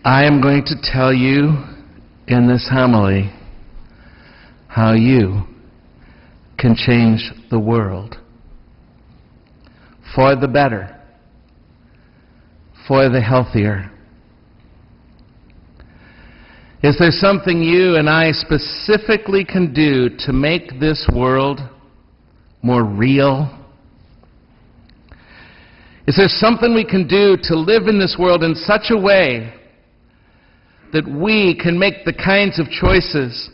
I am going to tell you in this homily how you can change the world for the better, for the healthier. Is there something you and I specifically can do to make this world more real? Is there something we can do to live in this world in such a way that we can make the kinds of choices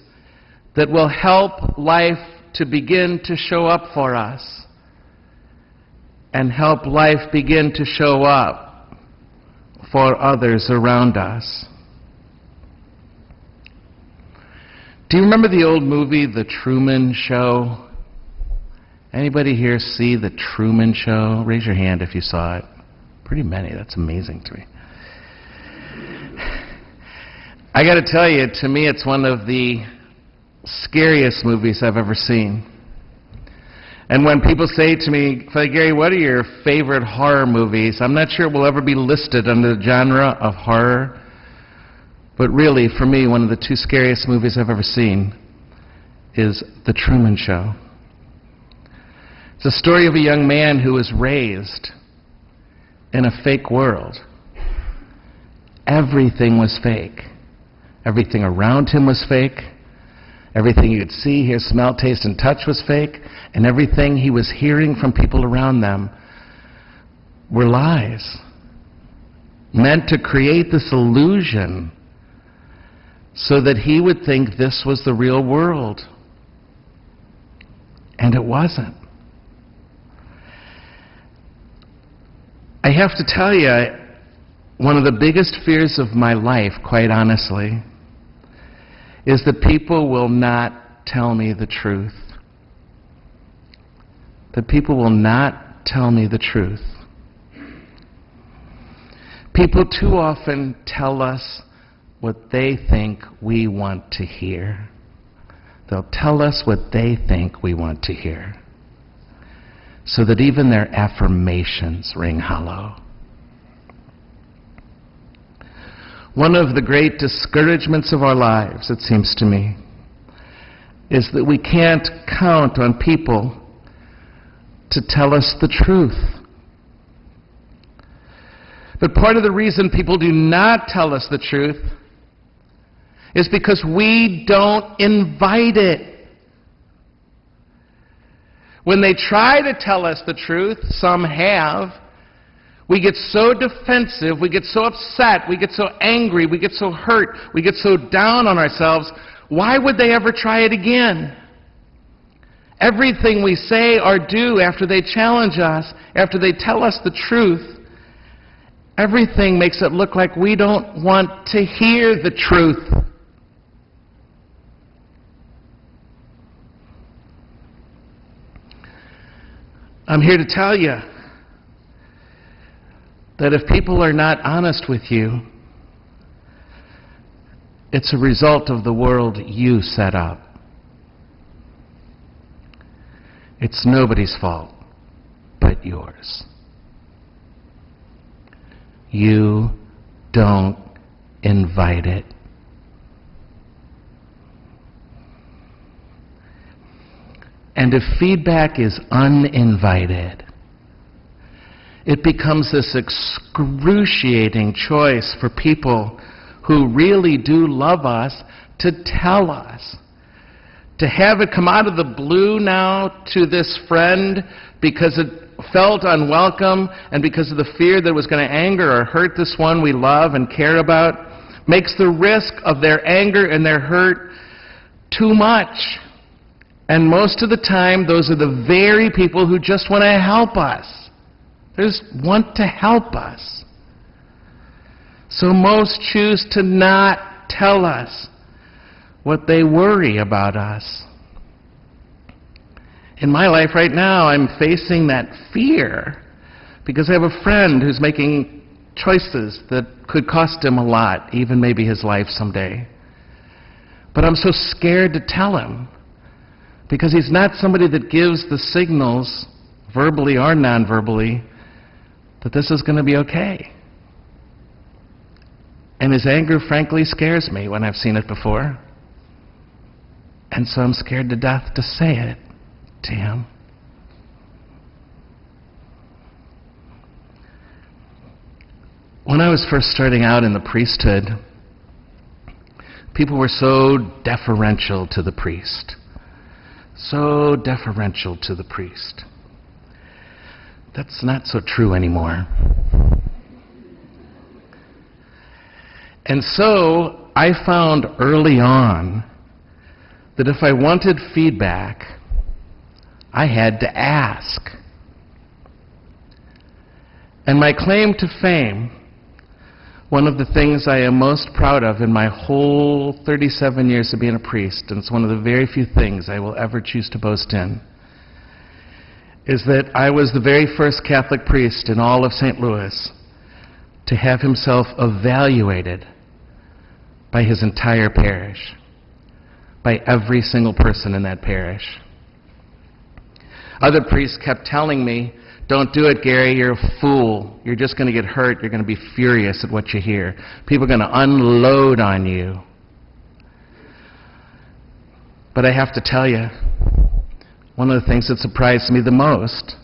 that will help life to begin to show up for us and help life begin to show up for others around us? Do you remember the old movie, The Truman Show? Anybody here see The Truman Show? Raise your hand if you saw it. Pretty many. That's amazing to me. I got to tell you, to me, it's one of the scariest movies I've ever seen. And when people say to me, Gary, what are your favorite horror movies? I'm not sure it will ever be listed under the genre of horror. But really, for me, one of the two scariest movies I've ever seen is The Truman Show. It's a story of a young man who was raised in a fake world. Everything was fake. Everything around him was fake. Everything he could see, hear, smell, taste, and touch was fake. And everything he was hearing from people around them were lies, meant to create this illusion so that he would think this was the real world. And it wasn't. I have to tell you, one of the biggest fears of my life, quite honestly, is that people will not tell me the truth. That people will not tell me the truth. People too often tell us what they think we want to hear. They'll tell us what they think we want to hear, so that even their affirmations ring hollow. One of the great discouragements of our lives, it seems to me, is that we can't count on people to tell us the truth. But part of the reason people do not tell us the truth is because we don't invite it. When they try to tell us the truth, some have, we get so defensive, we get so upset, we get so angry, we get so hurt, we get so down on ourselves. Why would they ever try it again? Everything we say or do after they challenge us, after they tell us the truth, everything makes it look like we don't want to hear the truth. I'm here to tell you that if people are not honest with you, it's a result of the world you set up. It's nobody's fault but yours. You don't invite it. And if feedback is uninvited, it becomes this excruciating choice for people who really do love us to tell us. To have it come out of the blue now to this friend because it felt unwelcome and because of the fear that it was going to anger or hurt this one we love and care about, makes the risk of their anger and their hurt too much. And most of the time, those are the very people who just want to help us. They just want to help us. So most choose to not tell us what they worry about us. In my life right now, I'm facing that fear because I have a friend who's making choices that could cost him a lot, even maybe his life someday. But I'm so scared to tell him because he's not somebody that gives the signals, verbally or non-verbally, that this is going to be okay. And his anger, frankly, scares me when I've seen it before. And so I'm scared to death to say it to him. When I was first starting out in the priesthood, people were so deferential to the priest. So deferential to the priest. That's not so true anymore. And so I found early on that if I wanted feedback, I had to ask. And my claim to fame, one of the things I am most proud of in my whole 37 years of being a priest, and it's one of the very few things I will ever choose to boast in, is that I was the very first Catholic priest in all of St. Louis to have himself evaluated by his entire parish, by every single person in that parish. Other priests kept telling me, "Don't do it, Gary, you're a fool. You're just going to get hurt. You're going to be furious at what you hear. People are going to unload on you." But I have to tell you, one of the things that surprised me the most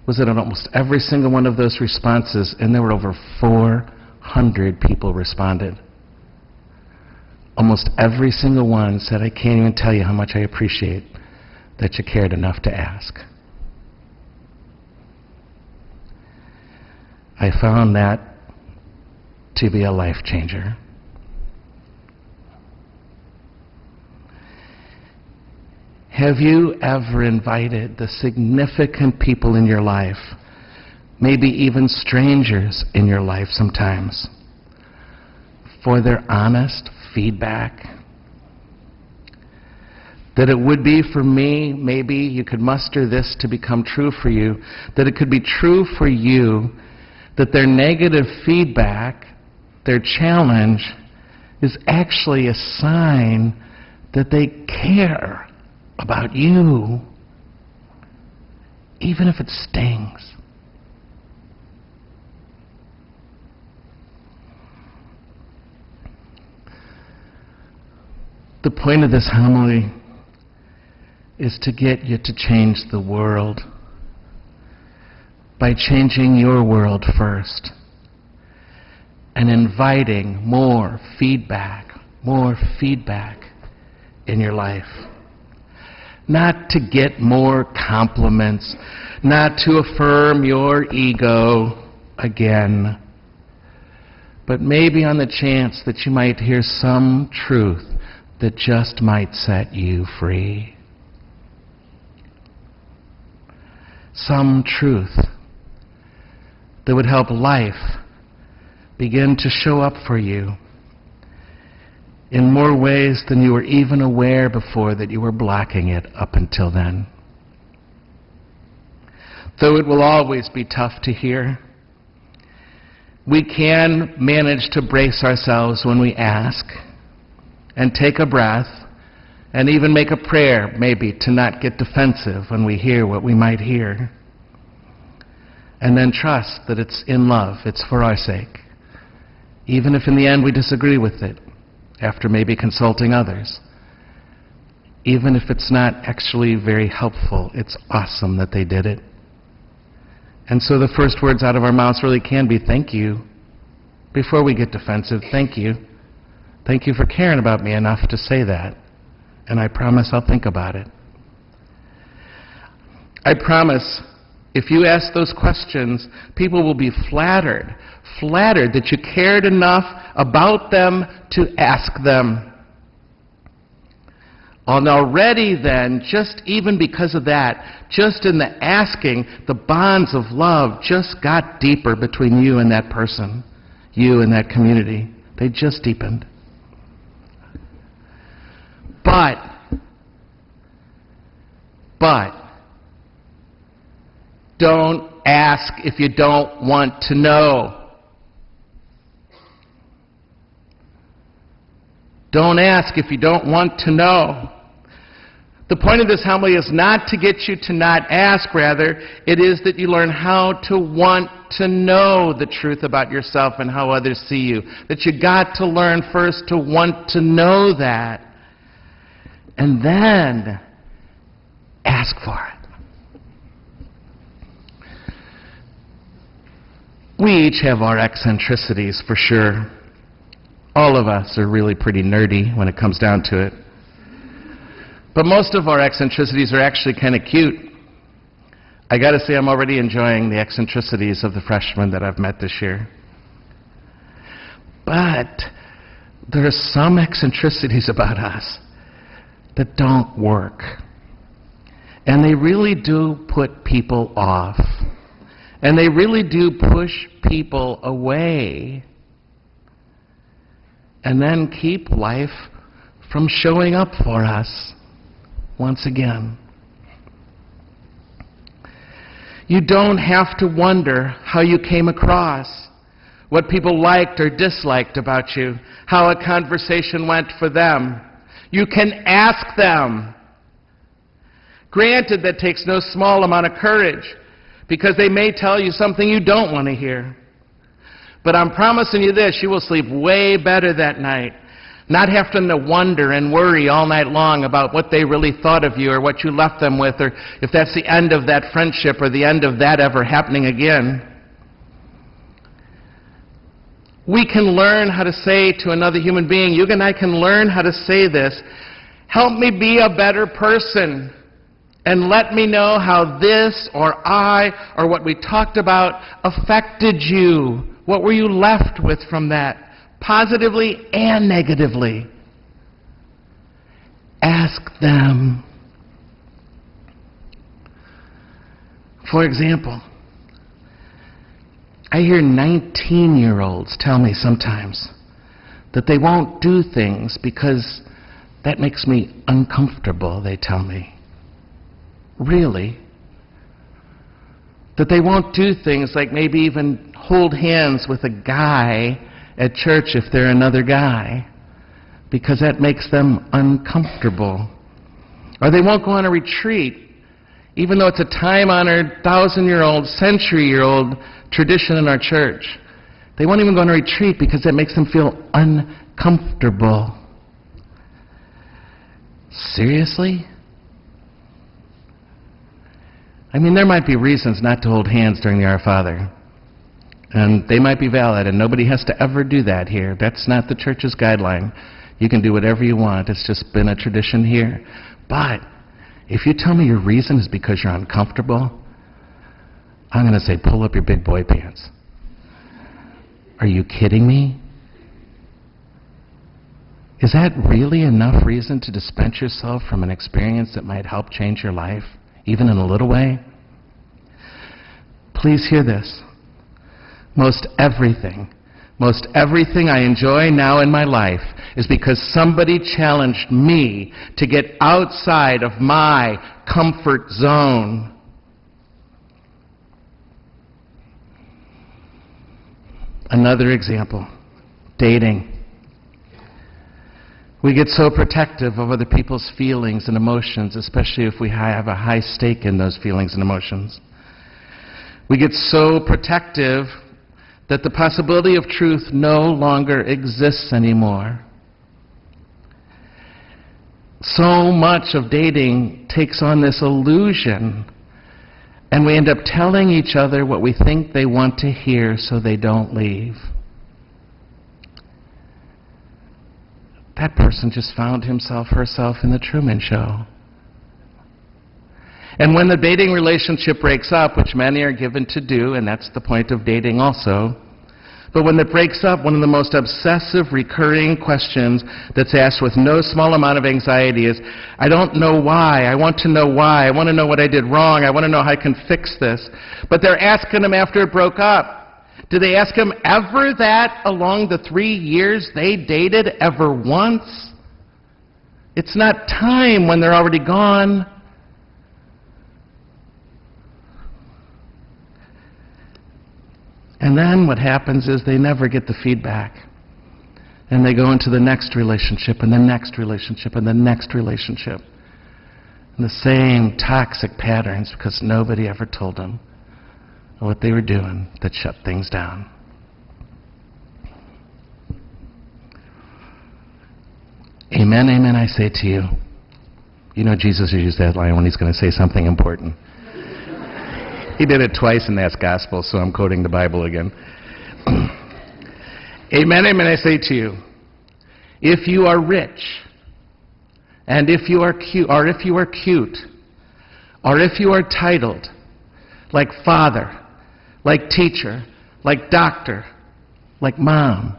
was that on almost every single one of those responses, and there were over 400 people responded, almost every single one said, "I can't even tell you how much I appreciate that you cared enough to ask." I found that to be a life changer. Have you ever invited the significant people in your life, maybe even strangers in your life sometimes, for their honest feedback? That it would be for me, maybe you could muster this to become true for you, that it could be true for you that their negative feedback, their challenge, is actually a sign that they care about you, even if it stings. The point of this homily is to get you to change the world by changing your world first and inviting more feedback in your life. Not to get more compliments, not to affirm your ego again, but maybe on the chance that you might hear some truth that just might set you free. Some truth that would help life begin to show up for you in more ways than you were even aware before that you were blocking it up until then. Though it will always be tough to hear, we can manage to brace ourselves when we ask and take a breath and even make a prayer, maybe, to not get defensive when we hear what we might hear. And then trust that it's in love, it's for our sake. Even if in the end we disagree with it, after maybe consulting others. Even if it's not actually very helpful, it's awesome that they did it. And so the first words out of our mouths really can be thank you. Before we get defensive, thank you. Thank you for caring about me enough to say that. And I promise I'll think about it. I promise if you ask those questions, people will be flattered that you cared enough about them to ask them. And already then, just even because of that, just in the asking, the bonds of love just got deeper between you and that person, you and that community. They just deepened. But, don't ask if you don't want to know. Don't ask if you don't want to know. The point of this homily is not to get you to not ask, rather, it is that you learn how to want to know the truth about yourself and how others see you. That you got to learn first to want to know that, and then ask for it. We each have our eccentricities, for sure. All of us are really pretty nerdy when it comes down to it. But most of our eccentricities are actually kind of cute. I got to say, I'm already enjoying the eccentricities of the freshmen that I've met this year. But there are some eccentricities about us that don't work. And they really do put people off. And they really do push people away. And then keep life from showing up for us once again. You don't have to wonder how you came across, what people liked or disliked about you, how a conversation went for them. You can ask them. Granted, that takes no small amount of courage, because they may tell you something you don't want to hear. But I'm promising you this, you will sleep way better that night, not having to wonder and worry all night long about what they really thought of you or what you left them with, or if that's the end of that friendship or the end of that ever happening again. We can learn how to say to another human being, you and I can learn how to say this, help me be a better person, and let me know how this or I or what we talked about affected you. What were you left with from that? Positively and negatively. Ask them. For example, I hear 19-year-olds tell me sometimes that they won't do things because that makes me uncomfortable, they tell me. Really? That they won't do things like maybe even hold hands with a guy at church if they're another guy, because that makes them uncomfortable. Or they won't go on a retreat, even though it's a time-honored, 1,000-year-old, century-year-old tradition in our church. They won't even go on a retreat because that makes them feel uncomfortable. Seriously? I mean, there might be reasons not to hold hands during the Our Father. And they might be valid, and nobody has to ever do that here. That's not the church's guideline. You can do whatever you want. It's just been a tradition here. But if you tell me your reason is because you're uncomfortable, I'm going to say, pull up your big boy pants. Are you kidding me? Is that really enough reason to dispense yourself from an experience that might help change your life, even in a little way? Please hear this. Most everything I enjoy now in my life is because somebody challenged me to get outside of my comfort zone. Another example, dating. We get so protective of other people's feelings and emotions, especially if we have a high stake in those feelings and emotions. We get so protective that the possibility of truth no longer exists anymore. So much of dating takes on this illusion, and we end up telling each other what we think they want to hear so they don't leave. That person just found himself, herself in the Truman Show. And when the dating relationship breaks up, which many are given to do, and that's the point of dating also, but when it breaks up, one of the most obsessive, recurring questions that's asked with no small amount of anxiety is, I don't know why, I want to know why, I want to know what I did wrong, I want to know how I can fix this. But they're asking him after it broke up. Did they ask him ever that along the 3 years they dated, ever once? It's not time when they're already gone. And then what happens is they never get the feedback. And they go into the next relationship, and the next relationship, and the next relationship. in the same toxic patterns because nobody ever told them what they were doing that shut things down. Amen, amen, I say to you. You know Jesus used that line when he's going to say something important. He did it twice in that gospel, so I'm quoting the Bible again. Amen, amen, I say to you, if you are rich, and if you are cute, or if you are cute, or if you are titled, like father, like teacher, like doctor, like mom,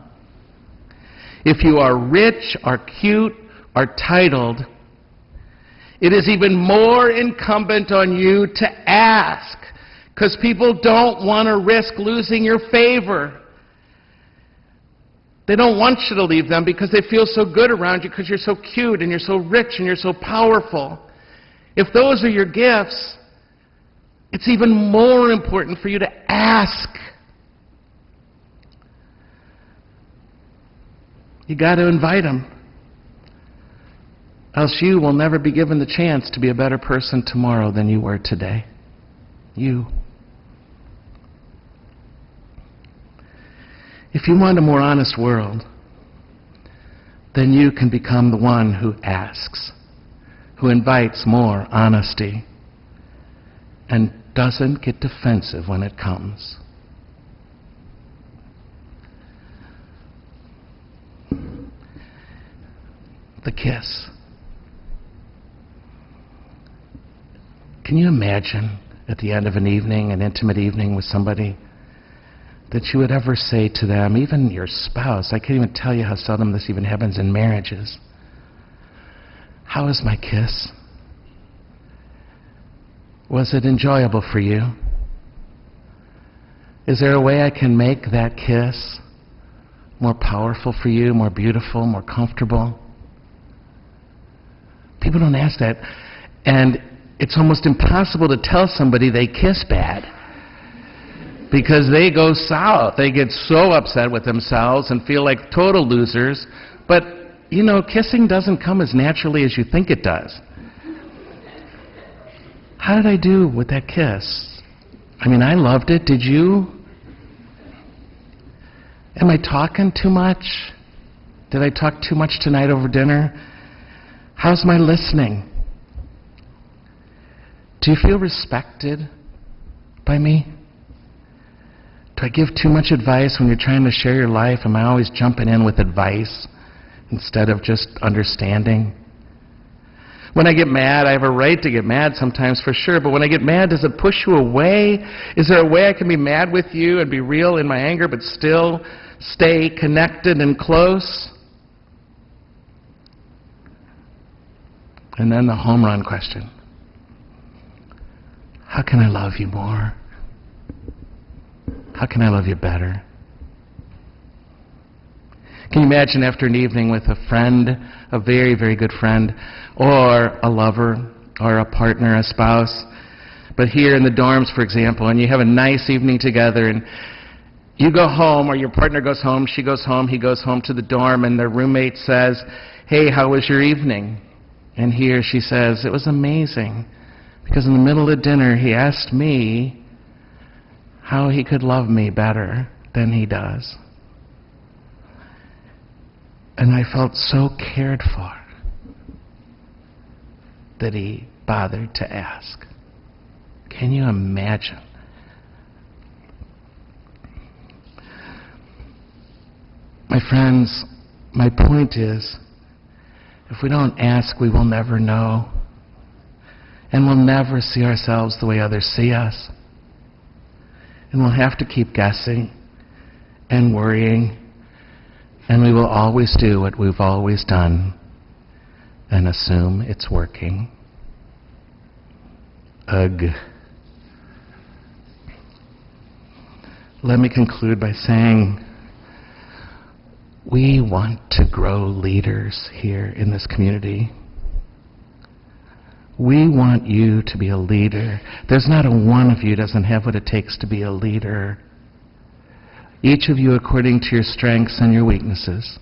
if you are rich, or cute, or titled, it is even more incumbent on you to ask, because people don't want to risk losing your favor. They don't want you to leave them because they feel so good around you because you're so cute and you're so rich and you're so powerful. If those are your gifts, it's even more important for you to ask. You got to invite them. Else you will never be given the chance to be a better person tomorrow than you were today. You. If you want a more honest world, then you can become the one who asks, who invites more honesty, and doesn't get defensive when it comes. The kiss. Can you imagine at the end of an evening, an intimate evening with somebody, that you would ever say to them, even your spouse, I can't even tell you how seldom this even happens in marriages, how is my kiss? Was it enjoyable for you? Is there a way I can make that kiss more powerful for you, more beautiful, more comfortable? People don't ask that. And it's almost impossible to tell somebody they kiss bad, because they go south. They get so upset with themselves and feel like total losers. But, you know, kissing doesn't come as naturally as you think it does. How did I do with that kiss? I mean, I loved it. Did you? Am I talking too much? Did I talk too much tonight over dinner? How's my listening? Do you feel respected by me? Do I give too much advice when you're trying to share your life? Am I always jumping in with advice instead of just understanding? When I get mad, I have a right to get mad sometimes for sure, but when I get mad, does it push you away? Is there a way I can be mad with you and be real in my anger but still stay connected and close? And then the home run question. How can I love you more? How can I love you better? Can you imagine after an evening with a friend, a very, very good friend, or a lover, or a partner, a spouse, but here in the dorms, for example, and you have a nice evening together, and you go home, or your partner goes home, she goes home, he goes home to the dorm, and their roommate says, hey, how was your evening? And he or she says, it was amazing, because in the middle of dinner, he asked me how he could love me better than he does. And I felt so cared for that he bothered to ask. Can you imagine? My friends, my point is, if we don't ask, we will never know. And we'll never see ourselves the way others see us. And we'll have to keep guessing and worrying. And we will always do what we've always done and assume it's working. Ugh. Let me conclude by saying we want to grow leaders here in this community. We want you to be a leader. There's not a one of you who doesn't have what it takes to be a leader. Each of you according to your strengths and your weaknesses.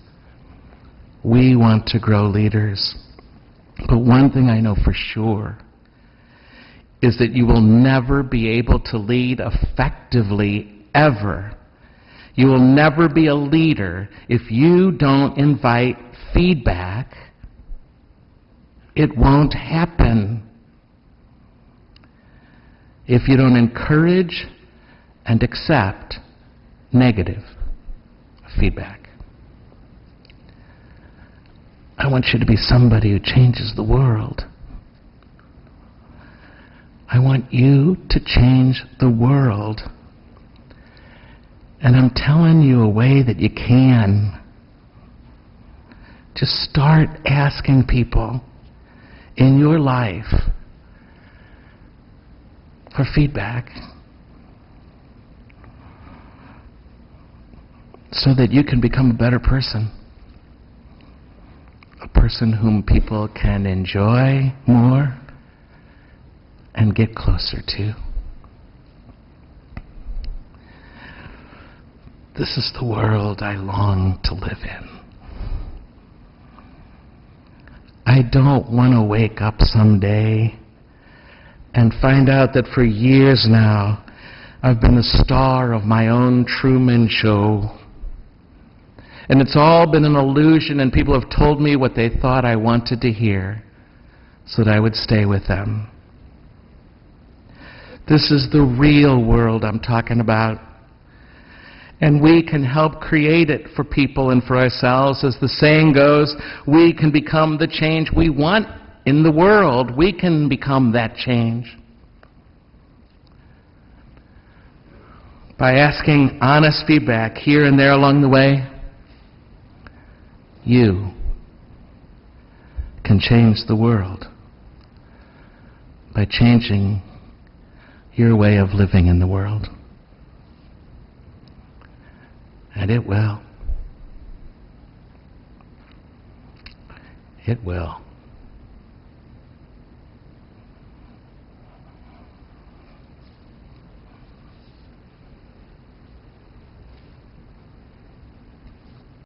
We want to grow leaders. But one thing I know for sure is that you will never be able to lead effectively, ever. You will never be a leader if you don't invite feedback. It won't happen. If you don't encourage and accept negative feedback. I want you to be somebody who changes the world. I want you to change the world. And I'm telling you a way that you can. Just start asking people in your life for feedback so that you can become a better person. A person whom people can enjoy more and get closer to. This is the world I long to live in. I don't want to wake up someday and find out that for years now I've been the star of my own Truman Show. And it's all been an illusion, and people have told me what they thought I wanted to hear so that I would stay with them. This is the real world I'm talking about. And we can help create it for people and for ourselves. As the saying goes, we can become the change we want in the world. We can become that change. By asking honest feedback here and there along the way, you can change the world by changing your way of living in the world. And it will. It will.